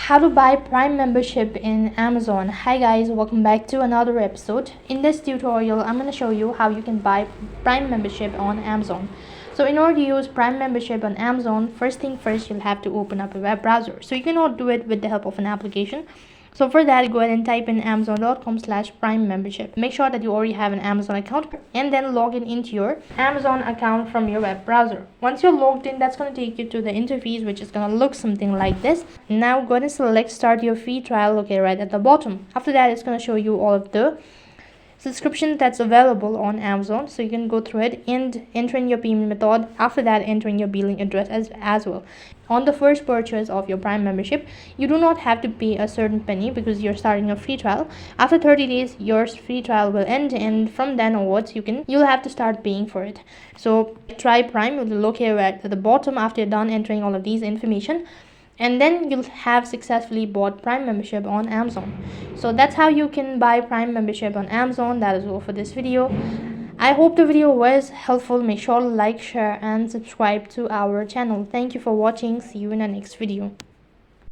How to buy Prime membership in Amazon. Hi guys, welcome back to another episode. In this tutorial I'm going to show you how you can buy Prime membership on Amazon. So in order to use Prime membership on Amazon, first thing first, you'll have to open up a web browser. So you cannot do it with the help of an application. So for that, go ahead and type in amazon.com/prime membership. Make sure that you already have an Amazon account and then log in into your Amazon account from your web browser. Once you're logged in, that's going to take you to the interface, which is going to look something like this. Now go ahead and select start your free trial, okay, right at the bottom. After that, it's going to show you all of the subscription that's available on Amazon, so you can go through it and enter in your payment method. After that, entering your billing address as well. On the first purchase of your Prime membership, you do not have to pay a certain penny because you're starting a free trial. After 30 days, your free trial will end, and from then onwards you'll have to start paying for it. So try Prime will look here at the bottom after you're done entering all of these information, and then you'll have successfully bought Prime membership on Amazon. So that's how you can buy Prime membership on Amazon. That is all for this video. I hope the video was helpful. Make sure to like, share and subscribe to our channel. Thank you for watching. See you in the next video.